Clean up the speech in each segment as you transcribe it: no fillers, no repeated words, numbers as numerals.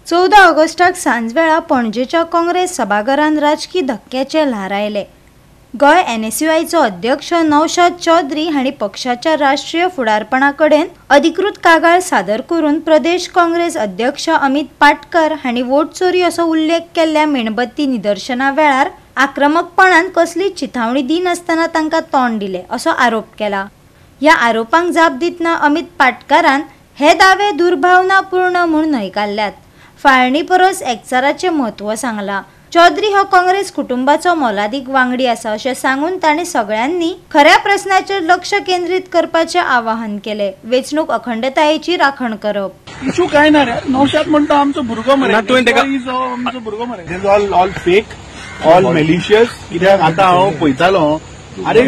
14 ऑगस्टाक सांजवेळा पणजेच्या काँग्रेस सभाघरांत राजकीय धक्क्याचे ल्हार आयले। गोय NSUIचो अध्यक्ष नौशाद चौधरी हांणी पक्षाच्या राष्ट्रीय फुडारपणाकडेन अधिकृत कागाळ सादर करून प्रदेश काँग्रेस अध्यक्ष अमित पाटकर हांणी वोट चोरी असो उल्लेख केल्ल्या मेणबत्ती निदर्शना वेळार आक्रमकपणान कसलीच चिथावणी दिनासतना तांकां तोंड दिले असो आरोप केला। ह्या आरोपांक जाप दितना अमित पाटकरान हे दावे दुर्भावनापूर्ण म्हूण न्हयकारल्यात। फाळणी परस एकचाराचे म्हत्व सांगला। चौधरी हो काँग्रेस कुटुंबाचो मोलादीक वांगडी आसा अशें सांगून ताणें सगळ्यांनी खऱ्या प्रश्नाचेर लक्ष केंद्रीत करपाचें आवाहन केलें। वेंचणूक अखंडतायेची राखण करप इशू काय ना रे। नौशाद म्हणटा आमचो भुरगो मरे, आमचो भुरगो मरे। दिस ऑल फेक, ऑल मेलिशियस। कित्याक आतां हांव पळयतालो, अरे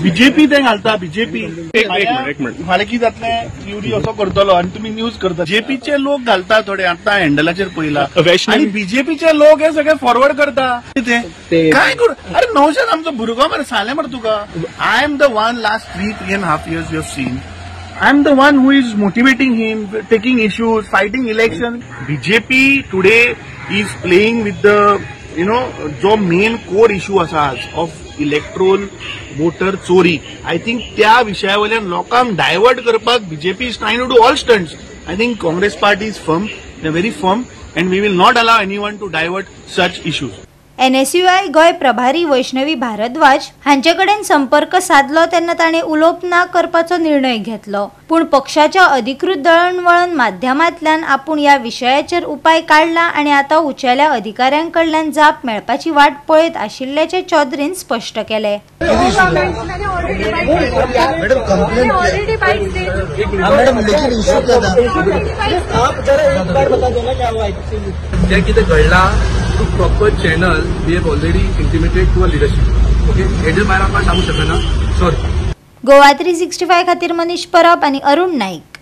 बीजेपी ते घालता, बीजेपी फाल्यां कितें जातलें युडी असो करतलो आनी तुमी न्यूज करता। बीजेपीचे लोक घालता थोडे, आतां हँडलाचेर पळयला, आनी बीजेपीचे लोक हे सगळे फॉरवर्ड करता। काय करू? अरे नौशाद आमचो भुरगो मरे, सांगलें मरे तुका। I am the one last 3.5 years you have seen. I am the one who is motivating him, taking issues, fighting election. BJP today is playing with the, जो मेन कोर इश्यू आसा ऑफ इलेक्ट्रोल वोटर चोरी। I think त्या विशया वयल्यान लोकांक divert करपाक BJP is trying to do all stunts. I think Congress party is firm, they are very firm, and we will not allow anyone to divert such issues. NSUI गोय प्रभारी वैष्णवी भारद्वाज हांचे कडेन संपर्क साधलो तेन्ना ताणें उलोवप ना करपाचो निर्णय घेतलो। पूण पक्षाच्या अधिकृत दळणवळण माध्यमांतल्यान आपूण ह्या विशयाचेर उपाय काढला आनी आतां उंचेल्या अधिकाऱ्यांकडल्यान जाप मेळपाची वाट पळयत आशिल्ल्याचें चौधरीन स्पश्ट केलें। Proper channel we have already intimated to a leadership. Okay, हेडर भायर आमकां सांगू शकना। सॉरी। गोवा 365 खातीर मनीष परब आनी अरुण नाईक।